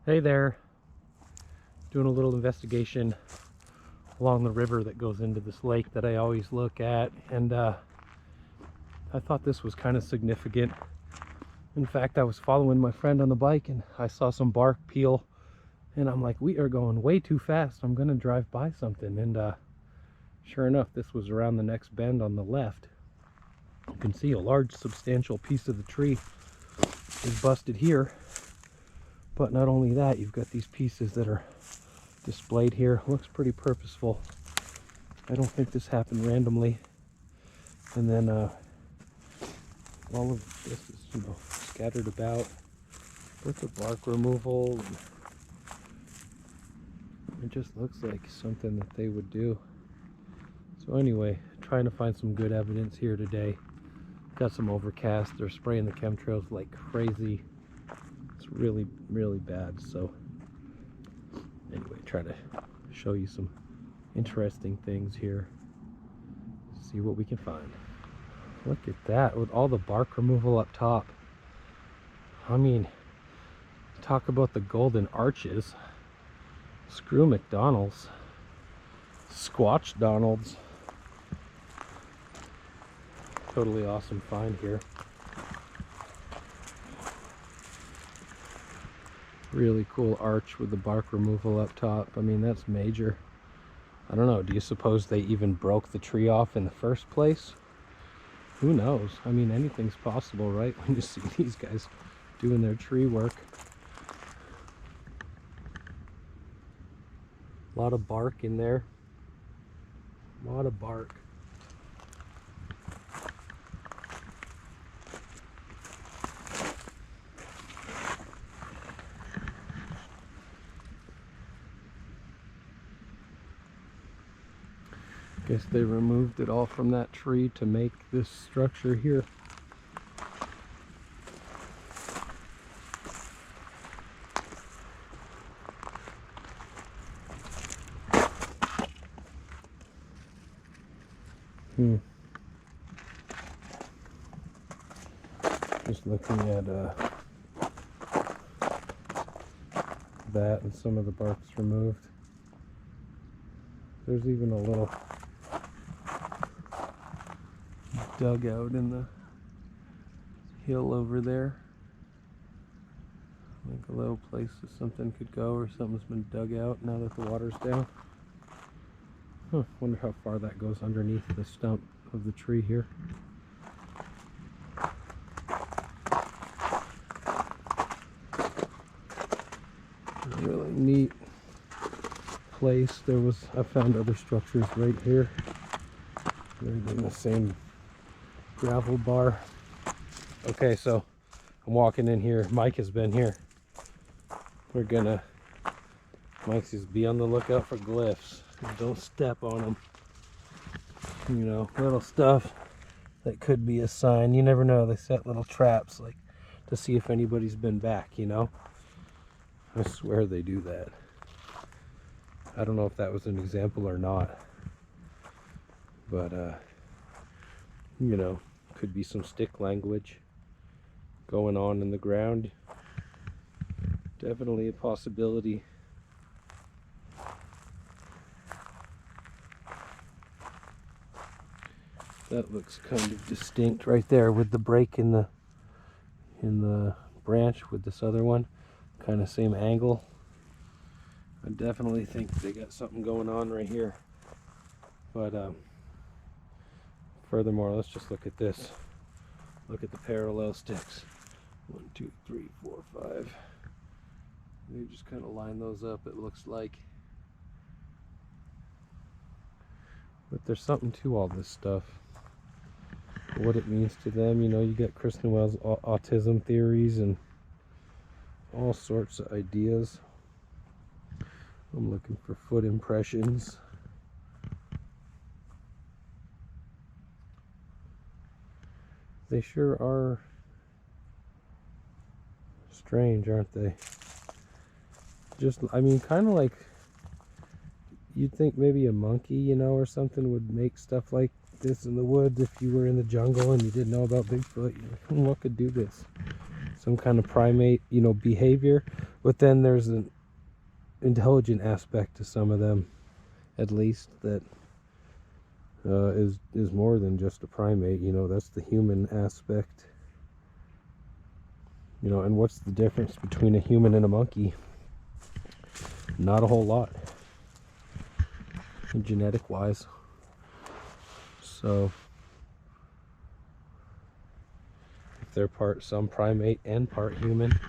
Hey there, doing a little investigation along the river that goes into this lake that I always look at, and I thought this was kind of significant. In fact, I was following my friend on the bike and I saw some bark peel, and I'm like, we are going way too fast. I'm gonna drive by something. And sure enough, this was around the next bend on the left. You can see a large substantial piece of the tree is busted here. But not only that, you've got these pieces that are displayed here. Looks pretty purposeful. I don't think this happened randomly. And then all of this is, scattered about with the bark removal. It just looks like something that they would do. So anyway, trying to find some good evidence here today. Got some overcast. They're spraying the chemtrails like crazy. It's really, really bad. So anyway, try to show you some interesting things here. See what we can find. Look at that, with all the bark removal up top. I mean, talk about the golden arches. Screw McDonald's. Squatch Donald's. Totally awesome find here. Really cool arch with the bark removal up top. I mean, that's major. I don't know, do you suppose they even broke the tree off in the first place? Who knows? I mean, anything's possible, right? When you see these guys doing their tree work. A lot of bark in there. A lot of bark. Guess they removed it all from that tree to make this structure here. Just looking at that, and some of the bark's removed. There's even a little dugout in the hill over there. Like a little place that something could go, or something's been dug out now that the water's down. Wonder how far that goes underneath the stump of the tree here. A really neat place. I found other structures right here. They're in the same gravel bar. Okay, so I'm walking in here. Mike has been here. Mike says be on the lookout for glyphs. Don't step on them. Little stuff that could be a sign. You never know. They set little traps like to see if anybody's been back, I swear they do that. I don't know if that was an example or not. But could be some stick language going on in the ground. Definitely a possibility. That looks kind of distinct right there with the break in the branch with this other one. Kind of same angle. I definitely think they got something going on right here. But furthermore, let's just look at this. Look at the parallel sticks. 1, 2, 3, 4, 5. You just kind of line those up, it looks like. But there's something to all this stuff. What it means to them, you got Kristen Wells' autism theories and all sorts of ideas. I'm looking for foot impressions. They sure are strange, aren't they? Kind of like you'd think maybe a monkey, or something would make stuff like this in the woods if you were in the jungle and you didn't know about Bigfoot. What could do this? some kind of primate, you know, behavior. But then there's an intelligent aspect to some of them, at least, that is more than just a primate. You know, that's the human aspect. You know, and what's the difference between a human and a monkey? Not a whole lot, genetic wise. So if they're some primate and part human,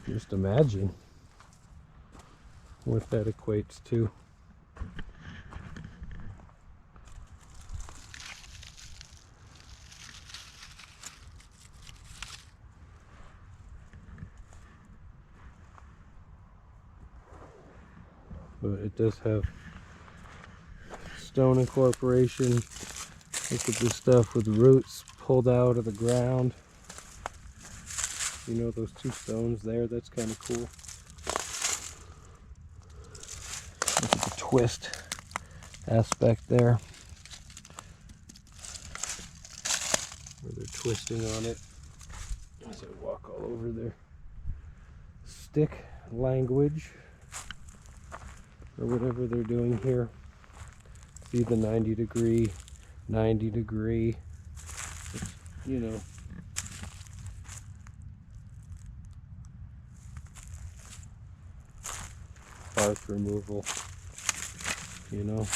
just imagine what that equates to. But it does have stone incorporation. Look at this stuff with roots pulled out of the ground. You know, those two stones there, that's kind of cool. Look at the twist aspect there, where they're twisting on it as I walk all over their stick language, or whatever they're doing here. See the 90 degree, 90 degree, you know. Bark removal, you know.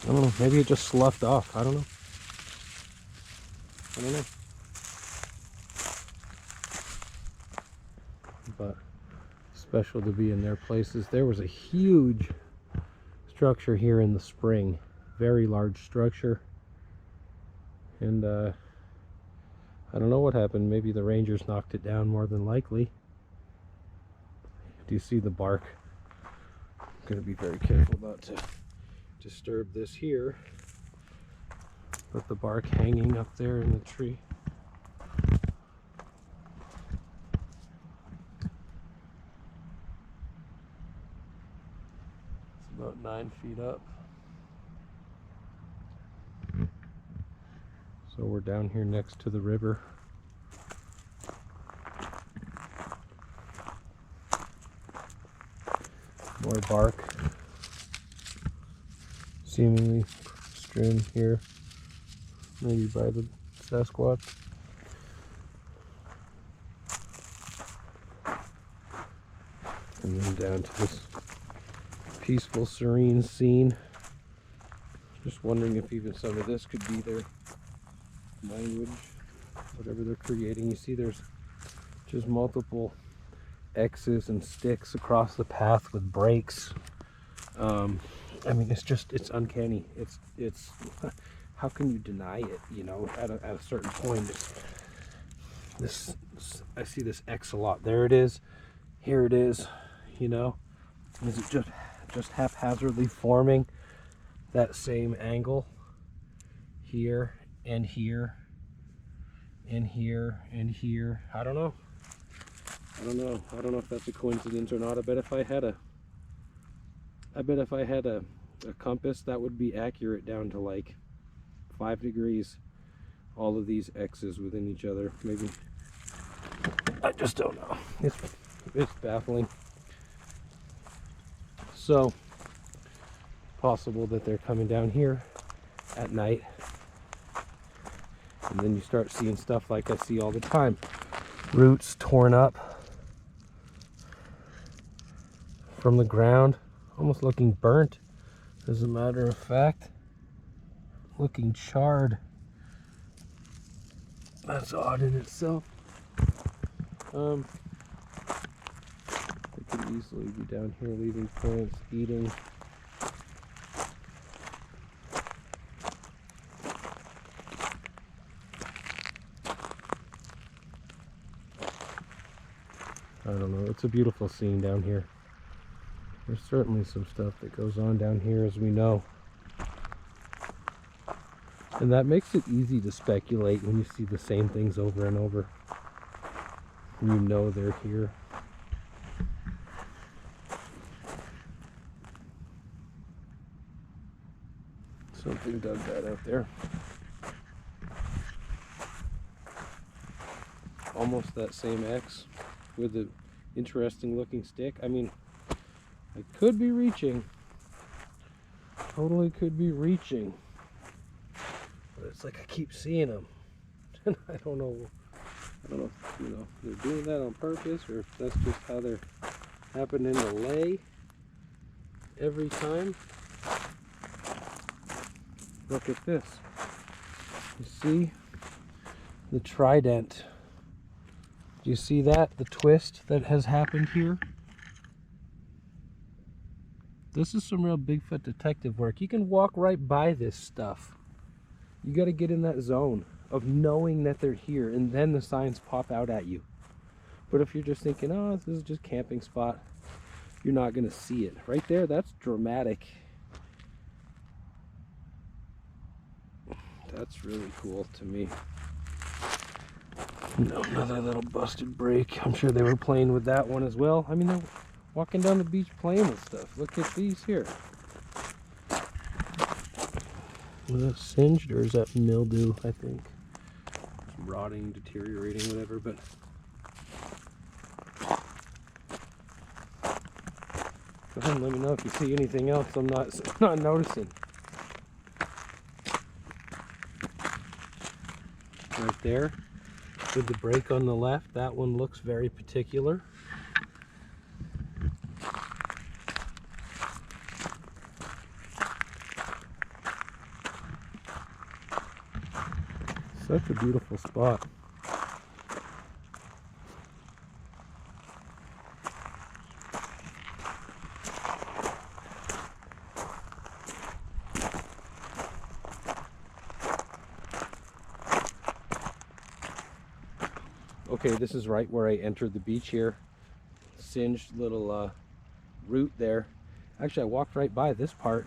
I don't know, maybe it just sloughed off. I don't know. But special to be in their places. There was a huge structure here in the spring, very large structure, and I don't know what happened. Maybe the rangers knocked it down, more than likely. Do you see the bark? I'm going to be very careful not to disturb this here, but the bark hanging up there in the tree. About 9 feet up. So we're down here next to the river. More bark seemingly strewn here, maybe by the Sasquatch. And then down to this peaceful, serene scene. Just wondering if even some of this could be their language, whatever they're creating. You see there's just multiple X's and sticks across the path with breaks. I mean, it's uncanny. It's how can you deny it, you know, at a certain point. I see this X a lot. There it is, here it is, you know. Is it just haphazardly forming that same angle here and here and here and here? I don't know if that's a coincidence or not. I bet if I had a compass, that would be accurate down to like 5 degrees, all of these X's within each other. Maybe, I just don't know. It's baffling. So possible that they're coming down here at night, and then you start seeing stuff like I see all the time. Roots torn up from the ground, almost looking burnt, as a matter of fact. Looking charred. That's odd in itself. They could easily be down here leaving plants, eating. I don't know, it's a beautiful scene down here. There's certainly some stuff that goes on down here, as we know. And that makes it easy to speculate when you see the same things over and over. You know they're here. Something dug that out there. almost that same X with the interesting looking stick. I mean, I could be reaching. Totally could be reaching. But it's like I keep seeing them. And I don't know if, you know, they're doing that on purpose or if that's just how they're happening to lay every time. Look at this. You see the trident. Do you see that? The twist that has happened here? This is some real Bigfoot detective work. You can walk right by this stuff. You got to get in that zone of knowing that they're here, and then the signs pop out at you. But if you're just thinking, oh, this is just a camping spot, you're not going to see it. Right there, that's dramatic. That's really cool to me. No, another little busted brake. I'm sure they were playing with that one as well. I mean, they're walking down the beach playing with stuff. Look at these here. Is that singed or is that mildew, I think? It's rotting, deteriorating, whatever, but go ahead and let me know if you see anything else I'm not noticing. Right there, with the brake on the left, that one looks very particular. Such a beautiful spot. Okay, this is right where I entered the beach here. Singed little root there. Actually, I walked right by this part.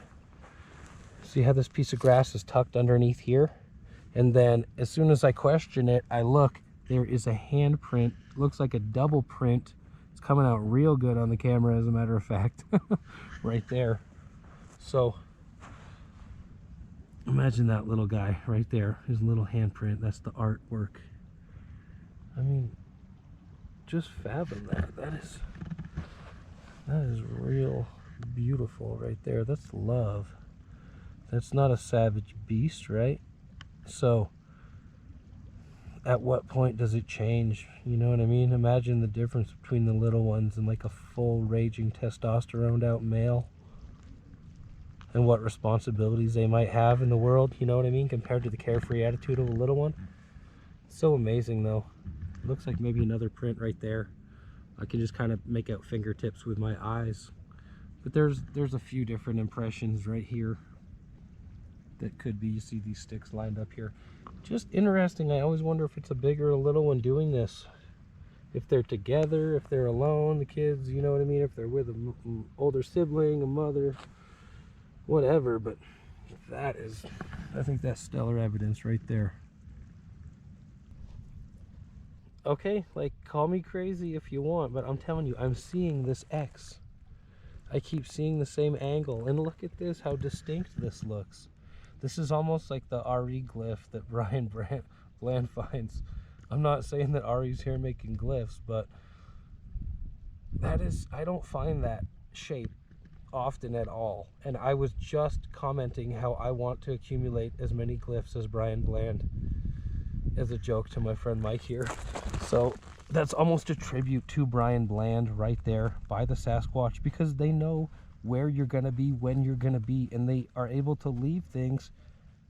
See how this piece of grass is tucked underneath here? And then as soon as I question it, I look, there is a handprint. Looks like a double print. It's coming out real good on the camera, as a matter of fact. Right there. So imagine that little guy right there, his little handprint. That's the artwork. I mean, just fathom that. That is real beautiful right there. That's love. That's not a savage beast, right? So at what point does it change? You know what I mean? Imagine the difference between the little ones and like a full raging testosteroned out male, and what responsibilities they might have in the world, you know what I mean, compared to the carefree attitude of a little one. So amazing though. Looks like maybe another print right there. I can just kind of make out fingertips with my eyes, but there's a few different impressions right here that could be. You see these sticks lined up here. Just interesting. I always wonder if it's a big or a little one doing this, if they're together, if they're alone, the kids, you know what I mean, if they're with an older sibling, a mother, whatever. But that is, I think that's stellar evidence right there. Okay, like, call me crazy if you want, but I'm telling you, I'm seeing this X. I keep seeing the same angle, and look at this, how distinct this looks. This is almost like the RE glyph that Brian Bland finds. I'm not saying that RE's here making glyphs, but that is, I don't find that shape often at all. And I was just commenting how I want to accumulate as many glyphs as Brian Bland, as a joke to my friend Mike here. So that's almost a tribute to Brian Bland right there by the Sasquatch, because they know where you're going to be, when you're going to be, and they are able to leave things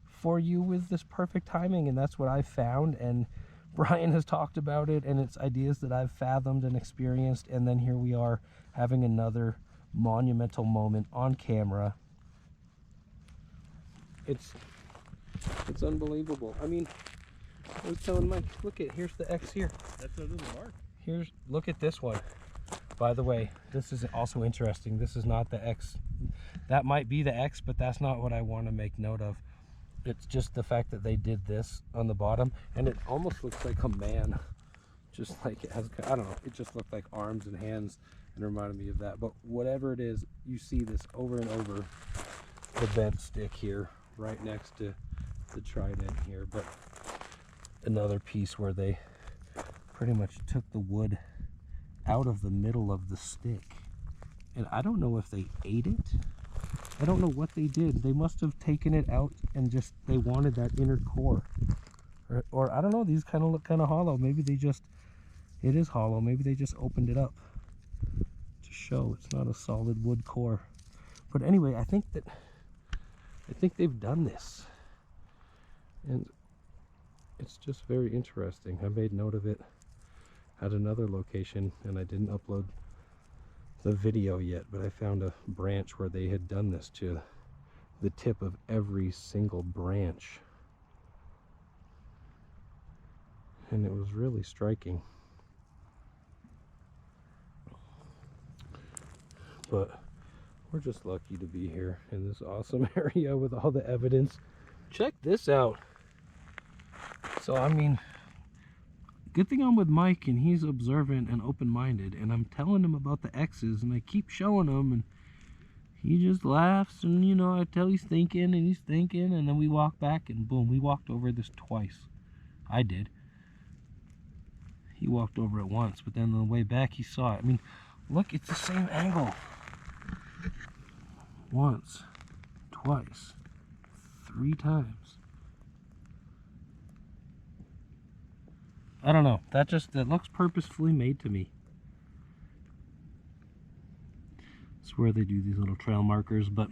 for you with this perfect timing. And that's what I've found, and Brian has talked about it, and it's ideas that I've fathomed and experienced, and then here we are having another monumental moment on camera. It's unbelievable. I mean, I was telling Mike, look at, here's the X here. That's a little mark. Look at this one. By the way, this is also interesting. This is not the X. That might be the X, but that's not what I want to make note of. It's just the fact that they did this on the bottom, and it almost looks like a man. Just like it has, I don't know, it just looked like arms and hands and reminded me of that. But whatever it is, you see this over and over, the bent stick here, right next to the trident here. But another piece where they pretty much took the wood out of the middle of the stick. And I don't know if they ate it. I don't know what they did. They must have taken it out and just, they wanted that inner core. Or I don't know, these kind of look kind of hollow. Maybe they just, it is hollow. Maybe they just opened it up to show it's not a solid wood core. But anyway, I think they've done this. And it's just very interesting. I made note of it at another location, and I didn't upload the video yet, but I found a branch where they had done this to the tip of every single branch. And it was really striking. But we're just lucky to be here in this awesome area with all the evidence. Check this out. So, I mean, good thing I'm with Mike and he's observant and open-minded, and I'm telling him about the X's and I keep showing him and he just laughs, and you know, I tell he's thinking and then we walk back and boom, we walked over this twice. I did. He walked over it once, but then on the way back he saw it. I mean, look, it's the same angle. Once, twice, 3 times. I don't know, that looks purposefully made to me. It's where they do these little trail markers, but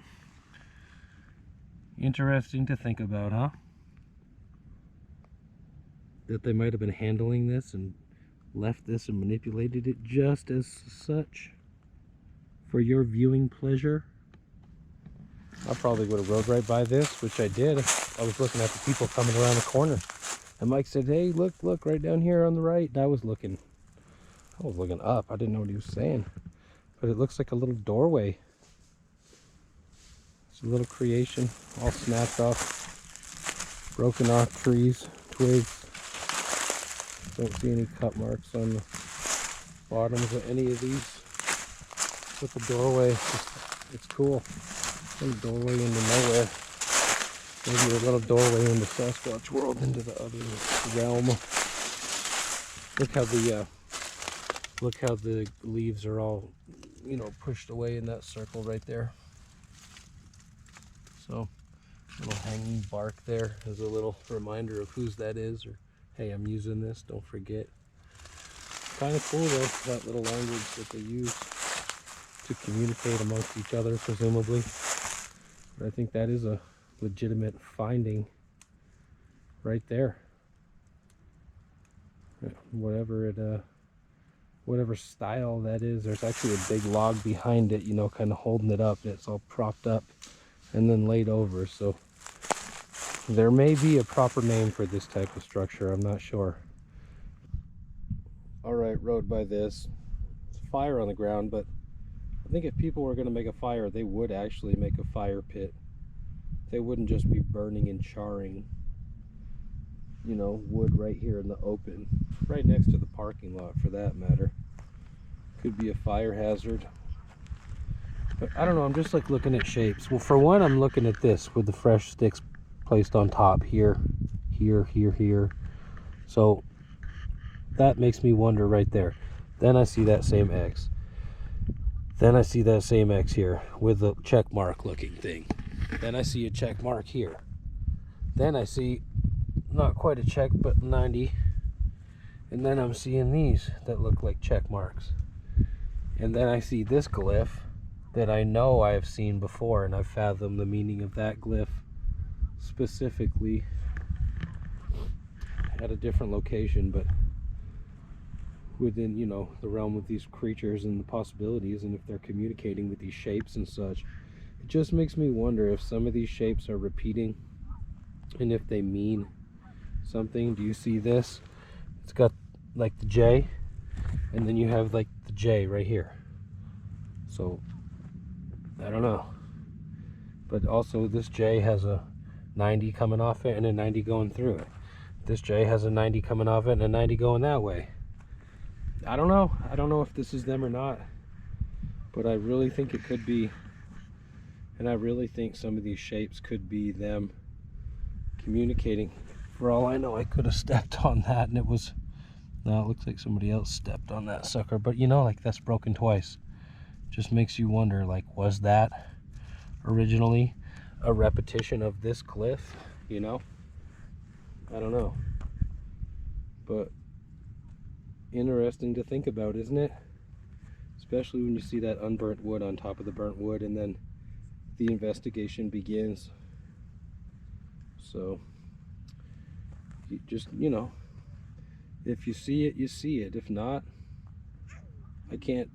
interesting to think about, huh? That they might have been handling this and left this and manipulated it just as such for your viewing pleasure. I probably would have rode right by this, which I did. I was looking at the people coming around the corner. And Mike said, hey, look, right down here on the right. And I was looking up. I didn't know what he was saying. But it looks like a little doorway. It's a little creation, all snapped off, broken off trees, twigs. Don't see any cut marks on the bottoms of any of these. With the doorway, it's cool. A little doorway into nowhere. Maybe a little doorway into Sasquatch world, into the other realm. Look how the leaves are all, you know, pushed away in that circle right there. So, little hanging bark there is a little reminder of whose that is, or hey, I'm using this, don't forget. Kind of cool though, that little language that they use to communicate amongst each other, presumably. But I think that is a legitimate finding right there. Whatever style that is, there's actually a big log behind it, you know, kind of holding it up. It's all propped up and then laid over. So there may be a proper name for this type of structure, I'm not sure. All right, rode by this. It's a fire on the ground, but I think if people were going to make a fire, they would actually make a fire pit. They wouldn't just be burning and charring, you know, wood right here in the open, right next to the parking lot for that matter. Could be a fire hazard. But I don't know, I'm just like looking at shapes. Well, for one, I'm looking at this with the fresh sticks placed on top here, here, here, here. So that makes me wonder right there. Then I see that same X. Then I see that same X here with the check mark looking thing. Then I see a check mark here. Then I see not quite a check, but 90. And then I'm seeing these that look like check marks. And then I see this glyph that I know I have seen before, and I've fathomed the meaning of that glyph specifically at a different location, but within, you know, the realm of these creatures and the possibilities, and if they're communicating with these shapes and such. It just makes me wonder if some of these shapes are repeating and if they mean something. Do you see this? It's got like the J, and then you have like the J right here. So I don't know. But also this J has a 90 coming off it and a 90 going through it. This J has a 90 coming off it and a 90 going that way. I don't know. I don't know if this is them or not. But I really think it could be. And I really think some of these shapes could be them communicating. For all I know, I could have stepped on that and it was Now it looks like somebody else stepped on that sucker, but you know, like, that's broken twice. Just makes you wonder, like, was that originally a repetition of this cliff? You know, I don't know, but interesting to think about, isn't it? Especially when you see that unburnt wood on top of the burnt wood, and then the investigation begins. So you just, you know, if you see it, you see it. If not, I can't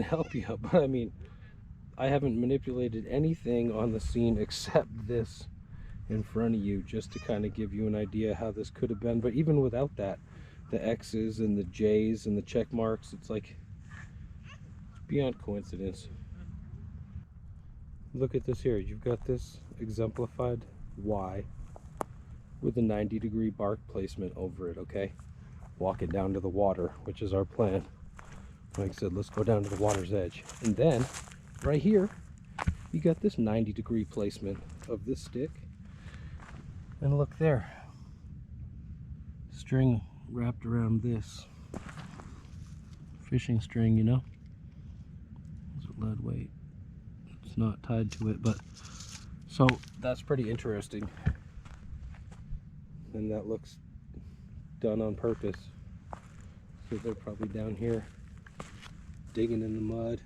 help you. But I mean, I haven't manipulated anything on the scene except this in front of you, just to kind of give you an idea how this could have been. But even without that, the X's and the J's and the check marks, it's like beyond coincidence. Look at this here. You've got this exemplified Y with a 90-degree bark placement over it, okay? Walk it down to the water, which is our plan. Like I said, let's go down to the water's edge. And then, right here, you got this 90-degree placement of this stick. And look there. String wrapped around this. Fishing string, you know? It's a lead weight. It's not tied to it, but... So, that's pretty interesting. And that looks done on purpose. So they're probably down here digging in the mud.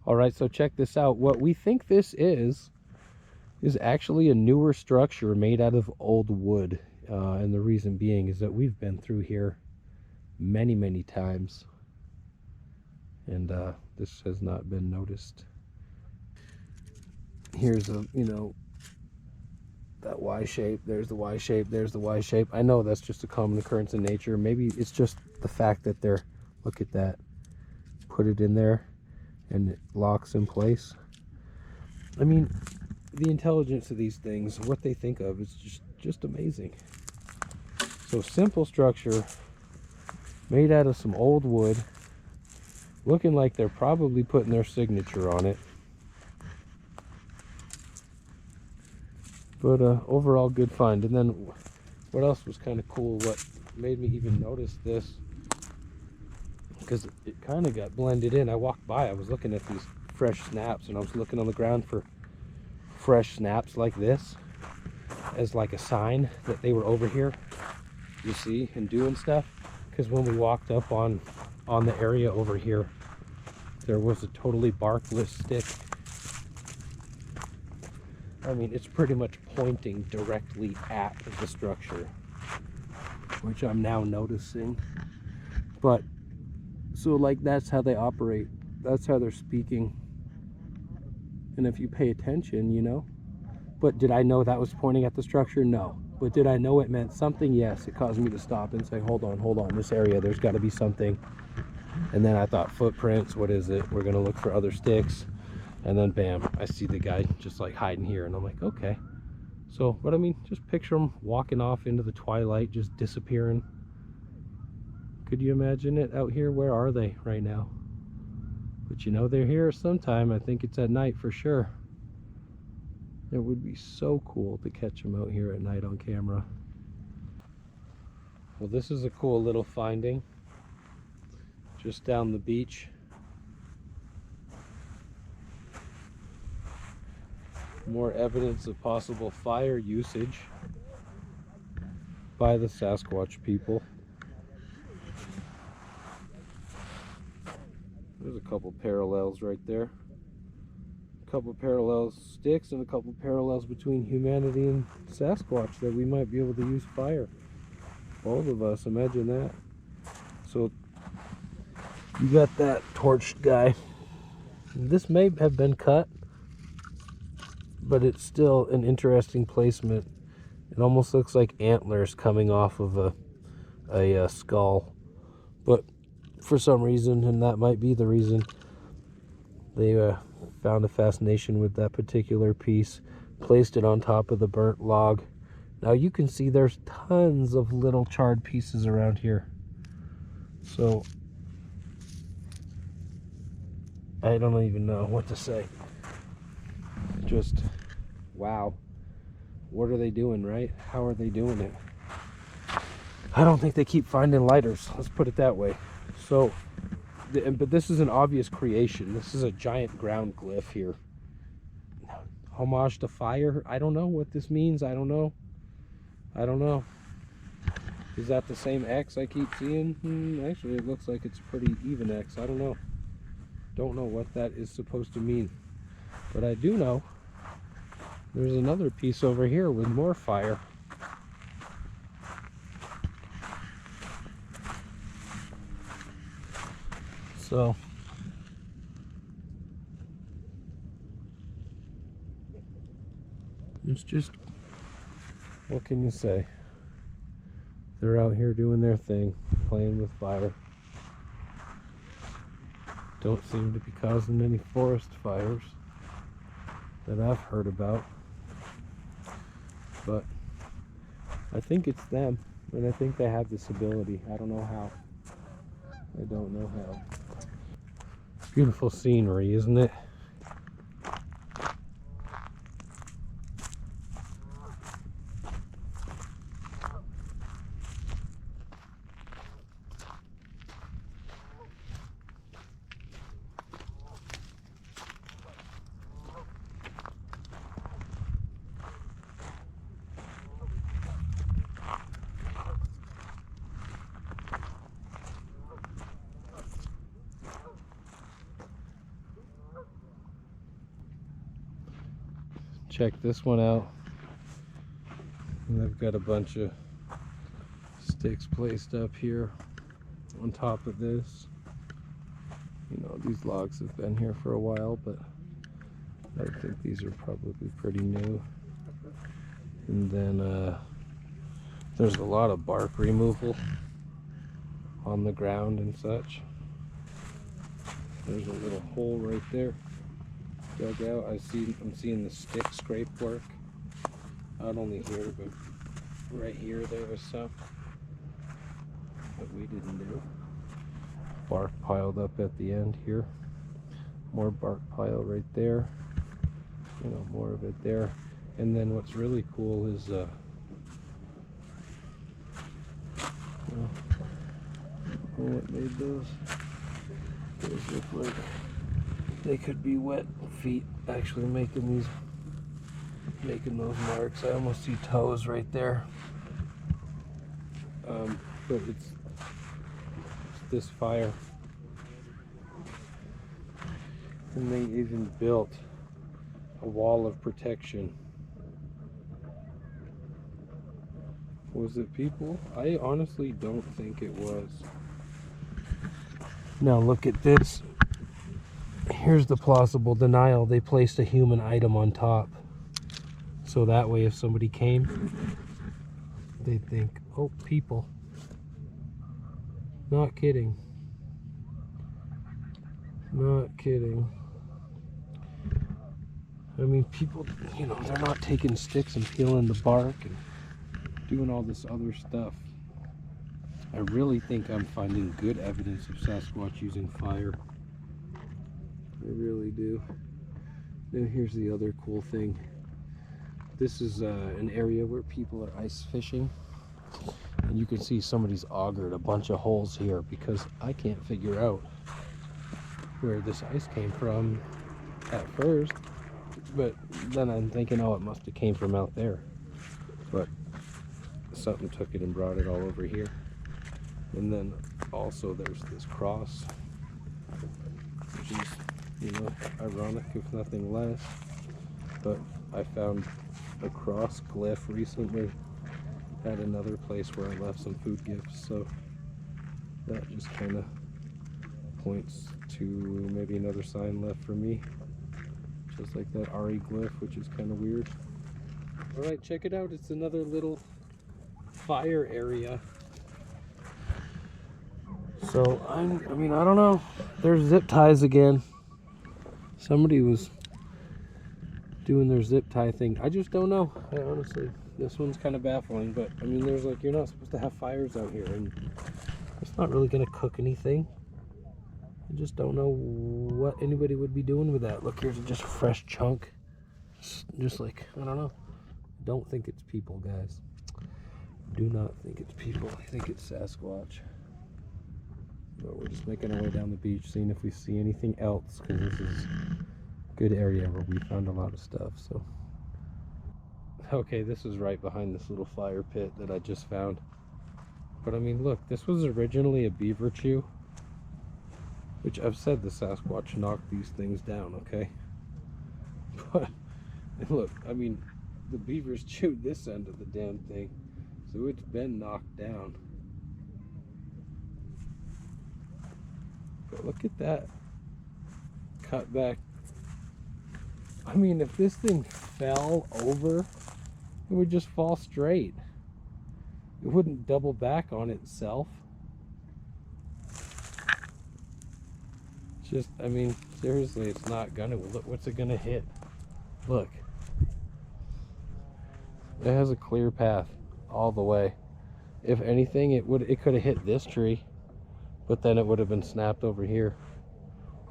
Alright, so check this out. What we think this is actually a newer structure made out of old wood. And the reason being is that we've been through here many times. And this has not been noticed. Here's a, you know, that Y shape, there's the Y shape, there's the Y shape. I know that's just a common occurrence in nature. Maybe it's just the fact that they're, look at that, put it in there and it locks in place. I mean, the intelligence of these things, what they think of, is just amazing. So simple structure made out of some old wood, looking like they're probably putting their signature on it. But overall, good find. And then what else was kind of cool, what made me even notice this, because it kind of got blended in. I walked by, I was looking at these fresh snaps, and I was looking on the ground for fresh snaps like this as like a sign that they were over here, you see, and doing stuff. Because when we walked up on the area over here, there was a totally barkless stick. I mean, it's pretty much pointing directly at the structure, which I'm now noticing. But, so like, that's how they operate. That's how they're speaking. And if you pay attention, you know. But did I know that was pointing at the structure? No. But did I know it meant something? Yes. It caused me to stop and say, hold on, this area, there's got to be something. And then I thought, footprints, what is it? We're going to look for other sticks. And then bam, I see the guy just like hiding here, and I'm like, okay. So, but I mean, just picture him walking off into the twilight, just disappearing. Could you imagine it out here? Where are they right now? But you know, they're here sometime. I think it's at night for sure. It would be so cool to catch them out here at night on camera. Well, this is a cool little finding. Just down the beach. More evidence of possible fire usage by the Sasquatch people. There's a couple parallels right there. A couple parallels sticks and a couple parallels between humanity and Sasquatch that we might be able to use fire. Both of us, imagine that. So you got that torched guy. This may have been cut, but it's still an interesting placement. It almost looks like antlers coming off of a skull. But for some reason, and that might be the reason, they found a fascination with that particular piece, placed it on top of the burnt log. Now you can see there's tons of little charred pieces around here. So I don't even know what to say. Just wow. What are they doing, right? How are they doing it? I don't think they keep finding lighters. Let's put it that way. So, but this is an obvious creation. This is a giant ground glyph here. Homage to fire. I don't know what this means. I don't know. Is that the same X I keep seeing? Actually, it looks like it's a pretty even X. I don't know. Don't know what that is supposed to mean. But I do know there's another piece over here with more fire. So it's just, what can you say? They're out here doing their thing, playing with fire. Don't seem to be causing any forest fires that I've heard about. But I think it's them, and I think they have this ability. I don't know how. I don't know how. Beautiful scenery, isn't it? Check this one out. And I've got a bunch of sticks placed up here on top of this. You know, these logs have been here for a while, but I think these are probably pretty new. And then there's a lot of bark removal on the ground and such. There's a little hole right there dug out. I'm seeing the stick scrape work. Not only here, but right here there was some that we didn't do. Bark piled up at the end here. More bark pile right there. You know, more of it there. And then what's really cool is what made those? Those look like they could be wet feet actually making those marks. I almost see toes right there. But it's this fire. And they even built a wall of protection. Was it people? I honestly don't think it was. Now look at this. Here's the plausible denial. They placed a human item on top. So that way if somebody came, they'd think, oh, people. Not kidding. Not kidding. I mean, people, you know, they're not taking sticks and peeling the bark and doing all this other stuff. I really think I'm finding good evidence of Sasquatch using fire. I really do. Now here's the other cool thing. This is an area where people are ice fishing. And you can see somebody's augered a bunch of holes here because I can't figure out where this ice came from at first. But then I'm thinking, oh, it must have came from out there. But something took it and brought it all over here. And then also there's this cross, which is, you know, ironic if nothing less. But I found a cross glyph recently at another place where I left some food gifts, so that just kind of points to maybe another sign left for me, just like that RE glyph, which is kind of weird. All right, check it out. It's another little fire area. So I mean, I don't know. There's zip ties again. Somebody was doing their zip tie thing. I just don't know. I honestly, this one's kind of baffling, but I mean, there's like, you're not supposed to have fires out here, and it's not really gonna cook anything. I just don't know what anybody would be doing with that. Look, here's just a fresh chunk. Just like, I don't know. Don't think it's people, guys. do not think it's people. I think it's Sasquatch. But we're just making our way down the beach, seeing if we see anything else, because this is a good area where we found a lot of stuff. So, okay, this is right behind this little fire pit that I just found. But I mean, look, this was originally a beaver chew, which I've said the Sasquatch knocked these things down, okay? But look, I mean, the beavers chewed this end of the damn thing, so it's been knocked down. But look at that cut back. I mean, if this thing fell over, it would just fall straight. It wouldn't double back on itself. Just, I mean, seriously, it's not gonna. Look, what's it gonna hit? Look. It has a clear path all the way. If anything, it could have hit this tree, but then it would have been snapped over here.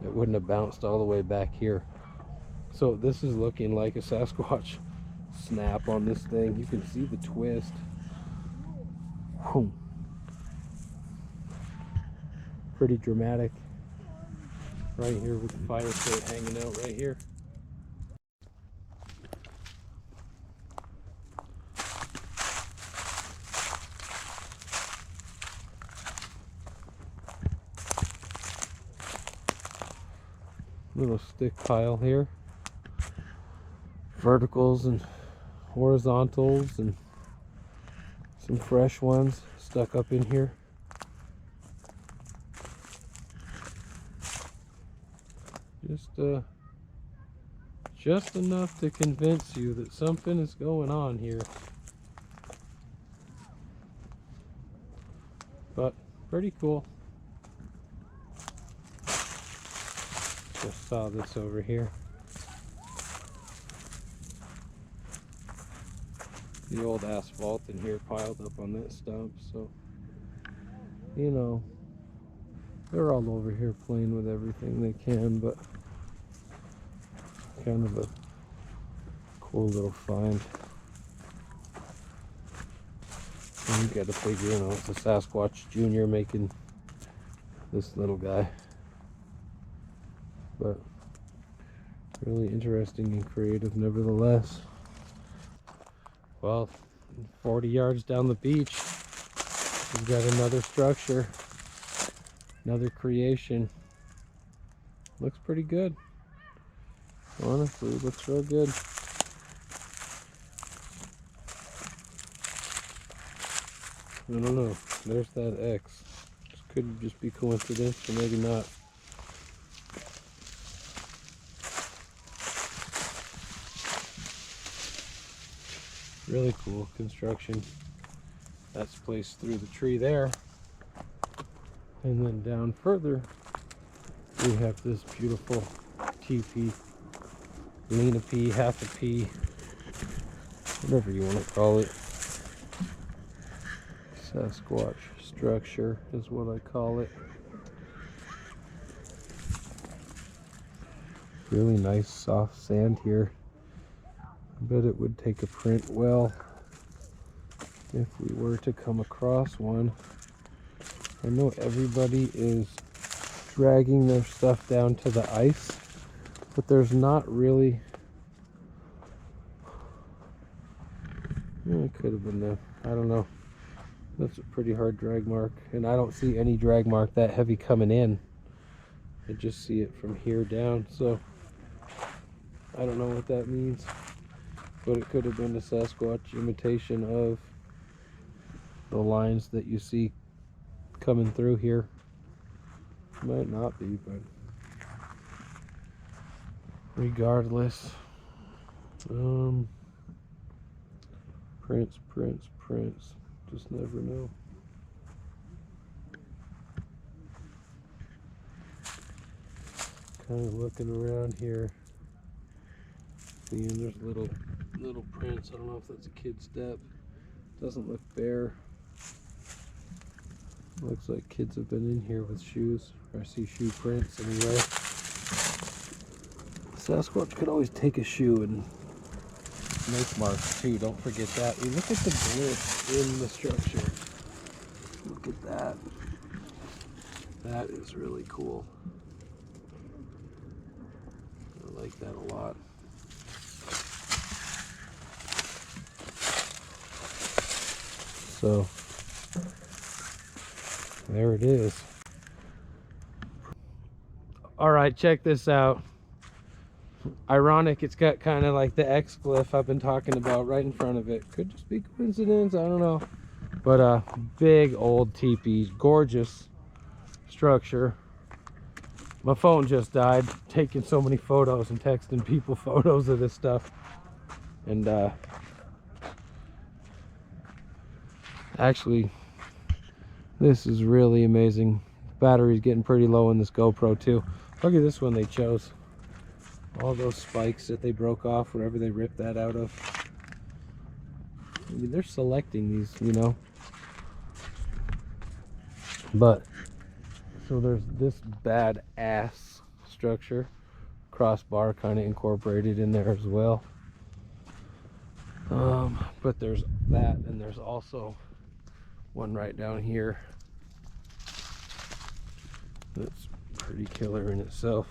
It wouldn't have bounced all the way back here. So this is looking like a Sasquatch snap on this thing. You can see the twist. Whew. Pretty dramatic. Right here with the fire pit hanging out right here. Little stick pile here. Verticals and horizontals and some fresh ones stuck up in here. Just enough to convince you that something is going on here. But pretty cool. Just saw this over here. The old asphalt in here piled up on that stump, so you know, they're all over here playing with everything they can, but kind of a cool little find. And you gotta figure, you know, it's a Sasquatch Junior making this little guy. But really interesting and creative nevertheless. Well, 40 yards down the beach, we've got another structure, another creation. Looks pretty good. Honestly, it looks real good. I don't know. There's that X. This could just be coincidence, or maybe not. Really cool construction. That's placed through the tree there. And then down further, we have this beautiful teepee, lean a pea, half a pea, whatever you want to call it. Sasquatch structure is what I call it. Really nice soft sand here. I bet it would take a print well if we were to come across one. I know everybody is dragging their stuff down to the ice, but there's not really. It could have been there. I don't know. That's a pretty hard drag mark, and I don't see any drag mark that heavy coming in. I just see it from here down, so I don't know what that means. But it could have been a Sasquatch imitation of the lines that you see coming through here. Might not be, but regardless, prints. Just never know. Kind of looking around here, seeing there's little prints. I don't know if that's a kid's step. Doesn't look bare. Looks like kids have been in here with shoes. I see shoe prints anyway. Sasquatch could always take a shoe and snake marks too, don't forget that. We look at the glyphs in the structure. Look at that. That is really cool. I like that a lot. So there it is. All right, check this out. Ironic, it's got kind of like the X glyph I've been talking about right in front of it. Could just be coincidence, I don't know. But big old teepee, gorgeous structure. My phone just died, taking so many photos and texting people photos of this stuff. And actually, this is really amazing. Battery's getting pretty low in this GoPro too. Look at this one they chose. All those spikes that they broke off wherever they ripped that out of. I mean, they're selecting these, you know. But, so there's this badass structure. Crossbar kind of incorporated in there as well. But there's that, and there's also one right down here that's pretty killer in itself.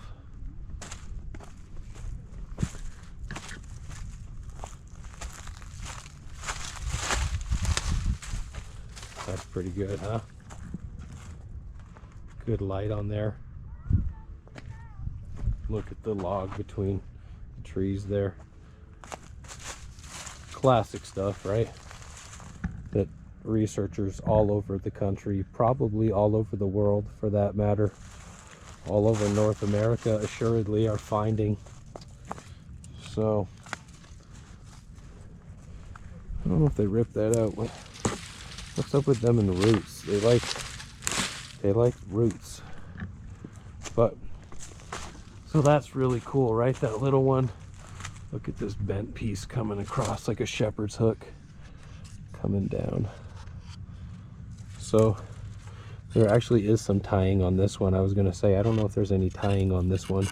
That's pretty good, huh? Good light on there. Look at the log between the trees there. Classic stuff, right? That researchers all over the country, probably all over the world for that matter, all over North America assuredly are finding. So I don't know if they ripped that out. What's up with them and the roots? They like roots. But so that's really cool, right? That little one. Look at this bent piece coming across like a shepherd's hook coming down. So there actually is some tying on this one. I was gonna say, I don't know if there's any tying on this one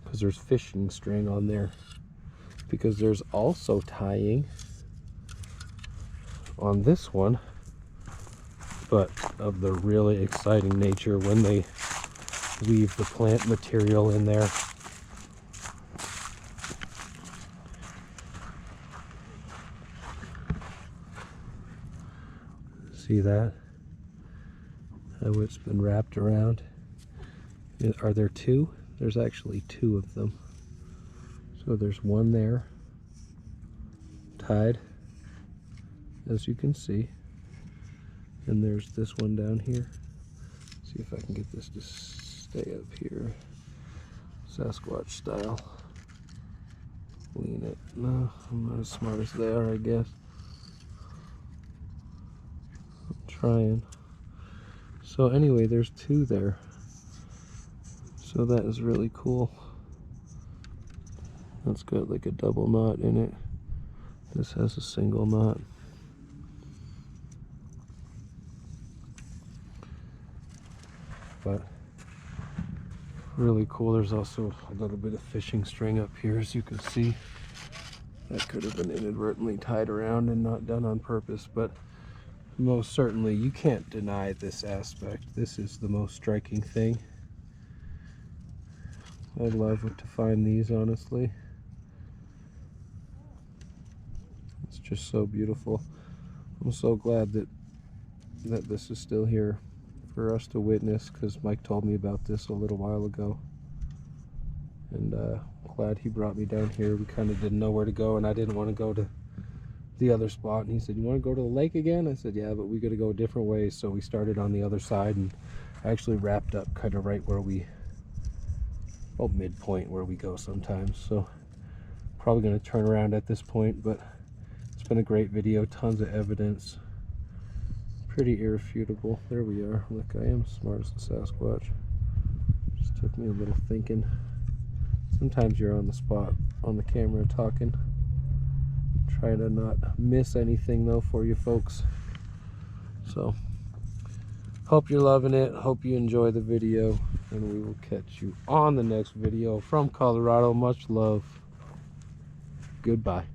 because there's fishing string on there, because there's also tying on this one, but of the really exciting nature when they weave the plant material in there. See that? How it's been wrapped around. Are there two? There's actually two of them. So there's one there, tied, as you can see. And there's this one down here. See if I can get this to stay up here. Sasquatch style. Lean it. No, I'm not as smart as they are, I guess. I'm trying. So anyway, there's two there. So that is really cool. That's got like a double knot in it. This has a single knot. But really cool. There's also a little bit of fishing string up here, as you can see. That could have been inadvertently tied around and not done on purpose, but most certainly you can't deny this aspect. This is the most striking thing. I'd love to find these, honestly. It's just so beautiful. I'm so glad that this is still here for us to witness, because Mike told me about this a little while ago, and glad he brought me down here. We kind of didn't know where to go, and I didn't want to go to the other spot, and he said, "You want to go to the lake again?" I said, "Yeah, but we got to go a different way." So we started on the other side and actually wrapped up kind of right where we, well, midpoint where we go sometimes. So probably going to turn around at this point, but it's been a great video. Tons of evidence. Pretty irrefutable. There we are. Look, I am smart as a Sasquatch. Just took me a little thinking. Sometimes you're on the spot on the camera talking. Try to not miss anything though for you folks. So hope you're loving it. Hope you enjoy the video, and we will catch you on the next video from Colorado. Much love. Goodbye.